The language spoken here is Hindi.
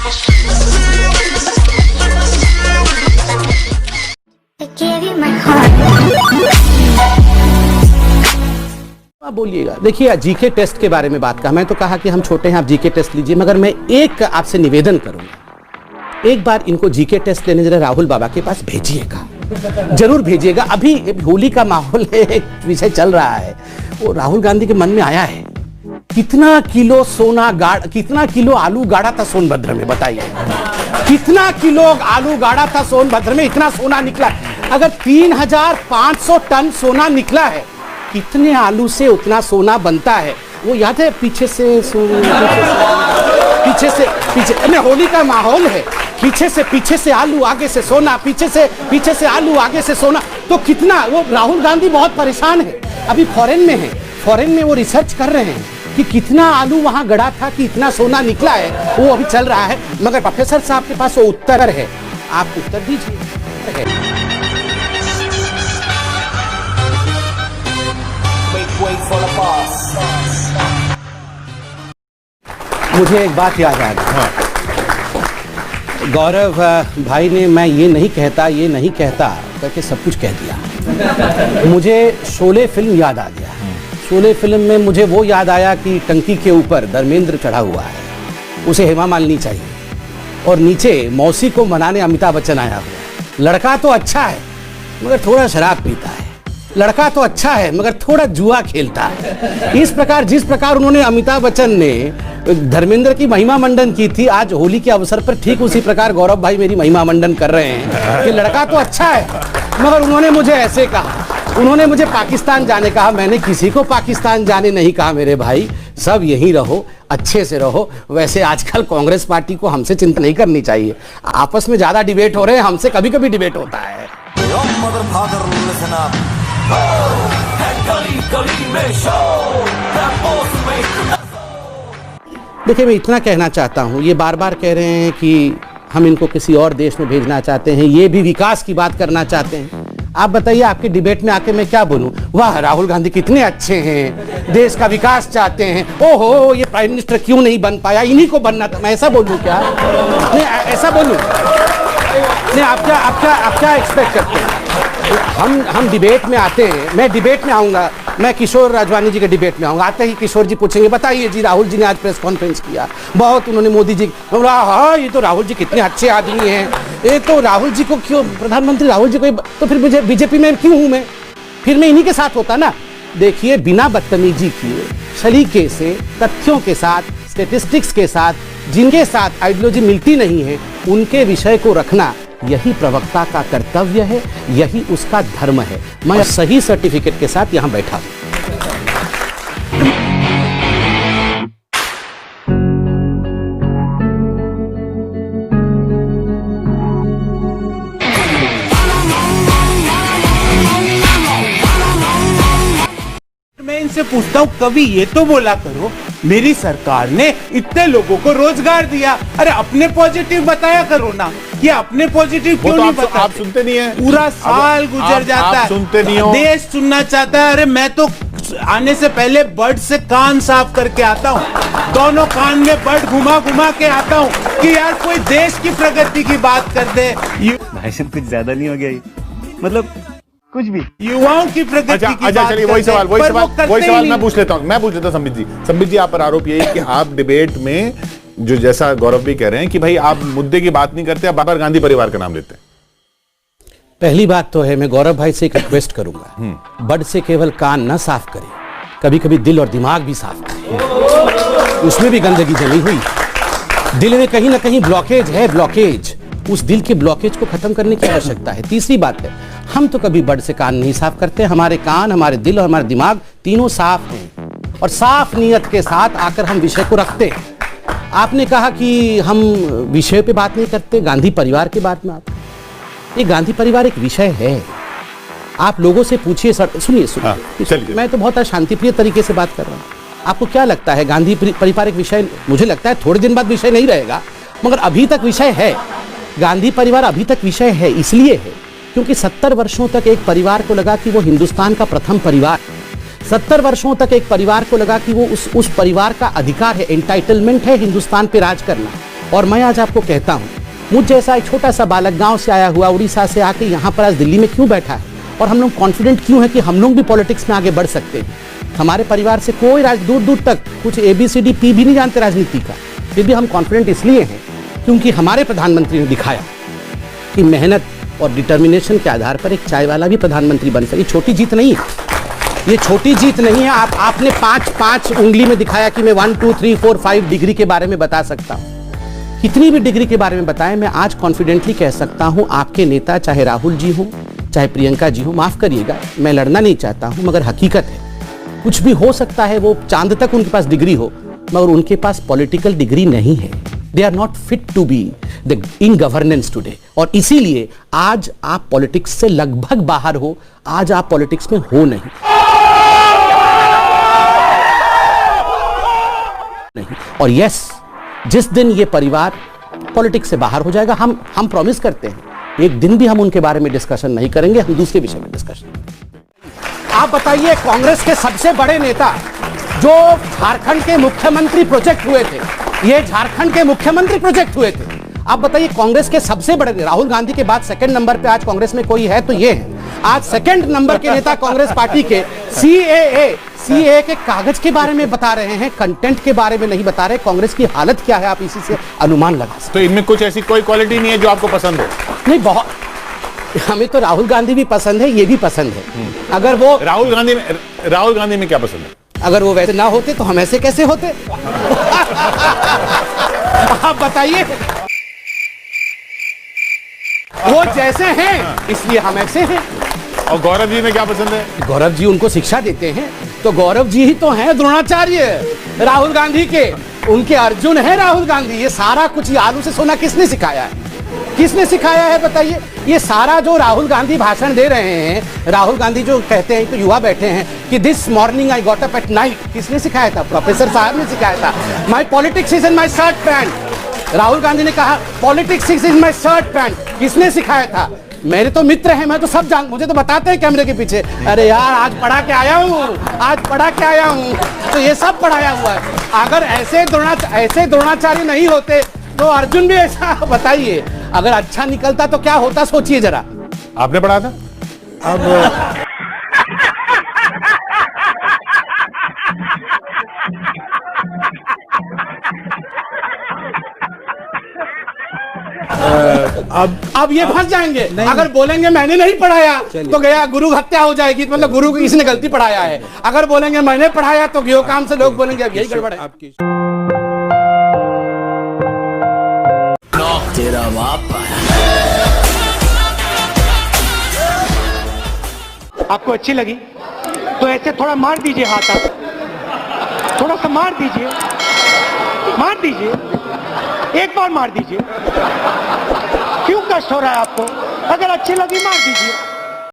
आप बोलिएगा। देखिए, जीके टेस्ट के बारे में बात कहा, मैं तो कहा कि हम छोटे हैं, आप जीके टेस्ट लीजिए, मगर मैं एक आपसे निवेदन करूंगा, एक बार इनको जीके टेस्ट लेने जरा राहुल बाबा के पास भेजिएगा, जरूर भेजिएगा। अभी होली का माहौल है, एक विषय चल रहा है, वो राहुल गांधी के मन में आया है, कितना किलो सोना कितना किलो आलू गाड़ा था सोनभद्र में, बताइए कितना किलो आलू गाड़ा था सोनभद्र में, इतना सोना निकला। अगर 3500 टन सोना निकला है, कितने आलू से उतना सोना बनता है? वो याद है, पीछे से होली का माहौल है, पीछे से आलू, आगे से सोना, पीछे से आलू, आगे से सोना। तो कितना, वो राहुल गांधी बहुत परेशान है, अभी फॉरेन में है, फॉरेन में वो रिसर्च कर रहे हैं कि कितना आलू वहां गड़ा था कि इतना सोना निकला है, वो अभी चल रहा है। मगर प्रोफेसर साहब के पास वो उत्तर है, आप उत्तर दीजिए। मुझे एक बात याद आ गई, गौरव भाई ने मैं ये नहीं कहता करके सब कुछ कह दिया। मुझे शोले फिल्म याद आ गया। शोले फिल्म में मुझे वो याद आया कि टंकी के ऊपर धर्मेंद्र चढ़ा हुआ है, उसे हेमा मालिनी चाहिए, और नीचे मौसी को मनाने अमिताभ बच्चन आया हुआ। लड़का तो अच्छा है मगर थोड़ा शराब पीता है, लड़का तो अच्छा है मगर थोड़ा जुआ खेलता है। इस प्रकार, जिस प्रकार उन्होंने, अमिताभ बच्चन ने धर्मेंद्र की महिमा मंडन की थी, आज होली के अवसर पर ठीक उसी प्रकार गौरव भाई मेरी महिमा मंडन कर रहे हैं कि लड़का तो अच्छा है, मगर उन्होंने मुझे ऐसे कहा, उन्होंने मुझे पाकिस्तान जाने कहा। मैंने किसी को पाकिस्तान जाने नहीं कहा मेरे भाई, सब यहीं रहो, अच्छे से रहो। वैसे आजकल कांग्रेस पार्टी को हमसे चिंता नहीं करनी चाहिए, आपस में ज्यादा डिबेट हो रहे हैं, हमसे कभी कभी डिबेट होता है। देखिए, मैं इतना कहना चाहता हूँ, ये बार बार कह रहे हैं कि हम इनको किसी और देश में भेजना चाहते हैं, ये भी विकास की बात करना चाहते हैं। आप बताइए, आपके डिबेट में आके मैं क्या बोलूं? वाह, राहुल गांधी कितने अच्छे हैं, देश का विकास चाहते हैं, ओहो ये प्राइम मिनिस्टर क्यों नहीं बन पाया, इन्हीं को बनना था। मैं ऐसा बोलूं क्या? नहीं, ऐसा बोलूं नहीं? आप क्या एक्सपेक्ट करते हैं? हम डिबेट में आते हैं, मैं डिबेट में आऊंगा, मैं किशोर राजवानी जी के डिबेट में आऊंगा, आते ही किशोर जी पूछेंगे, बताइए जी राहुल जी ने आज प्रेस कॉन्फ्रेंस किया, बहुत उन्होंने मोदी जी, हाँ ये तो राहुल जी कितने अच्छे आदमी हैं, ये तो राहुल जी को क्यों, प्रधानमंत्री राहुल जी को, तो फिर मुझे बीजेपी में क्यों हूं मैं? फिर मैं इन्हीं के साथ होता ना। देखिए, बिना बदतमीजी किए, सलीके से, तथ्यों के साथ, स्टेटिस्टिक्स के साथ, जिनके साथ आइडियोलॉजी मिलती नहीं है, उनके विषय को रखना, यही प्रवक्ता का कर्तव्य है, यही उसका धर्म है। मैं सही सर्टिफिकेट के साथ यहां बैठा हूं। मैं इनसे पूछता हूँ, कभी ये तो बोला करो मेरी सरकार ने इतने लोगों को रोजगार दिया, अरे अपने पॉजिटिव बताया करो ना, कि अपने पॉजिटिव क्यों नहीं बताते? आप सुनते नहीं है, पूरा साल गुजर जाता है, सुनते नहीं हो, देश सुनना चाहता है। अरे मैं तो आने से पहले बर्ड से कान साफ करके आता हूँ, दोनों कान में बर्ड घुमा के आता हूँ कि यार कोई देश की प्रगति की बात कर दे। भाषण कुछ ज्यादा नहीं हो गया ये? मतलब कुछ भी युवाओं की प्रगति की बात चलिए वही सवाल मैं पूछ लेता हूँ संबित जी आप पर आरोप यही कि आप डिबेट में, जो जैसा गौरव भी कह रहे हैं कि भाई आप मुद्दे की बात नहीं करते, आप बार-बार गांधी परिवार का नाम लेते हैं। पहली बात तो है, मैं गौरव भाई से एक रिक्वेस्ट करूंगा, बर्ड से केवल कान न साफ करें, कभी कभी दिल और दिमाग भी साफ करें, उसमें भी गंदगी जमी हुई, दिल में कहीं ना कहीं ब्लॉकेज है, ब्लॉकेज, उस दिल के ब्लॉकेज को खत्म करने की आवश्यकता है। तीसरी बात है, हम तो कभी बर्ड से कान नहीं साफ करते, हमारे कान, हमारे दिल और हमारे दिमाग तीनों साफ हैं, और साफ नीयत के साथ आकर हम विषय को रखते हैं। आपने कहा कि हम विषय पे बात नहीं करते, गांधी परिवार के बात में आते। ये गांधी परिवार एक विषय है, आप लोगों से पूछिए। सुनिए मैं तो बहुत शांतिप्रिय तरीके से बात कर रहा हूँ। आपको क्या लगता है गांधी परिवार एक विषय? मुझे लगता है थोड़े दिन बाद विषय नहीं रहेगा, मगर अभी तक विषय है। गांधी परिवार अभी तक विषय है, इसलिए है क्योंकि 70 वर्षों तक एक परिवार को लगा कि वो हिंदुस्तान का प्रथम परिवार, 70 वर्षों तक एक परिवार को लगा कि वो उस परिवार का अधिकार है, एंटाइटलमेंट है हिंदुस्तान पे राज करना, और मैं आज आपको कहता हूँ, मुझ जैसा एक छोटा सा बालक गांव से आया हुआ उड़ीसा से आके यहाँ पर आज दिल्ली में क्यों बैठा है, और हम लोग कॉन्फिडेंट क्यों है कि हम लोग भी पॉलिटिक्स में आगे बढ़ सकते हैं। हमारे परिवार से कोई दूर दूर तक कुछ ABCD P भी नहीं जानते राजनीति का, फिर भी हम कॉन्फिडेंट इसलिए हैं क्योंकि हमारे प्रधानमंत्री ने दिखाया कि मेहनत और डिटर्मिनेशन के आधार पर एक चाय वाला भी प्रधानमंत्री बन सके। छोटी जीत नहीं है, ये छोटी जीत नहीं है। आपने पांच उंगली में दिखाया कि मैं 1 2 3 4 5 डिग्री के बारे में बता सकता हूं। कितनी भी डिग्री के बारे में बताएं, मैं आज कॉन्फिडेंटली कह सकता हूं आपके नेता चाहे राहुल जी हो चाहे प्रियंका जी हो, माफ करिएगा मैं लड़ना नहीं चाहता हूं, मगर हकीकत है कुछ भी हो सकता है। वो चांद तक उनके पास डिग्री हो, मगर उनके पास पॉलिटिकल डिग्री नहीं है। They are not fit to be in governance today, और इसीलिए आज आप पॉलिटिक्स से लगभग बाहर हो, आज आप पॉलिटिक्स में हो नहीं। और यस, जिस दिन ये परिवार पॉलिटिक्स से बाहर हो जाएगा, हम प्रॉमिस करते हैं एक दिन भी हम उनके बारे में डिस्कशन नहीं करेंगे, हम दूसरे विषय में डिस्कशन। आप बताइए, कांग्रेस के सबसे बड़े नेता जो झारखंड के मुख्यमंत्री प्रोजेक्ट हुए थे, ये झारखंड के मुख्यमंत्री प्रोजेक्ट हुए थे। आप बताइए, कांग्रेस के सबसे बड़े, राहुल गांधी के बाद सेकंड नंबर पे आज कांग्रेस में कोई है तो ये है। आज सेकंड नंबर के नेता कांग्रेस पार्टी के CAA के कागज के बारे में बता रहे हैं, कंटेंट के बारे में नहीं बता रहे। कांग्रेस की हालत क्या है आप इसी से अनुमान लगा सकते। तो इनमें कुछ ऐसी कोई क्वालिटी नहीं है जो आपको पसंद हो? नहीं, बहुत, हमें तो राहुल गांधी भी पसंद है, ये भी पसंद है। अगर वो राहुल गांधी में क्या पसंद है? अगर वो वैसे ना होते तो हम ऐसे कैसे होते? आप बताइए, वो जैसे हैं इसलिए हम ऐसे हैं। और गौरव जी में क्या पसंद है? गौरव जी उनको शिक्षा देते हैं, तो गौरव जी ही तो हैं द्रोणाचार्य राहुल गांधी के, उनके अर्जुन है राहुल गांधी। ये सारा कुछ, ये आलू से सोना किसने सिखाया है? किसने सिखाया है बताइए? ये सारा जो राहुल गांधी भाषण दे रहे हैं, राहुल गांधी जो कहते हैं, तो युवा बैठे हैं कि this morning I got up at night, किसने सिखाया था? प्रोफेसर साहब ने सिखाया था। My politics is in my shirt pant, Rahul Gandhi ने कहा politics is in my shirt pant, किसने सिखाया था? मेरे तो मित्र हैं, मैं तो सब मुझे तो बताते हैं कैमरे के पीछे, अरे यार आज पढ़ा के आया हूँ, तो ये सब पढ़ाया हुआ है। अगर ऐसे द्रोणाचार्य नहीं होते तो अर्जुन भी ऐसा, बताइए अगर अच्छा निकलता तो क्या होता, सोचिए जरा। आपने पढ़ा था? अब ये फंस जाएंगे, अगर बोलेंगे मैंने नहीं पढ़ाया तो गया गुरु हत्या हो जाएगी, मतलब गुरु को किसी ने गलती पढ़ाया है। अगर बोलेंगे मैंने पढ़ाया तो यो काम से लोग बोलेंगे अब यही गड़बड़ है। तेरा बाप आपको अच्छी लगी तो ऐसे थोड़ा मार दीजिए, हाथ आप थोड़ा सा मार दीजिए, एक बार मार दीजिए। क्यों कष्ट हो रहा है आपको? अगर अच्छी लगी मार दीजिए।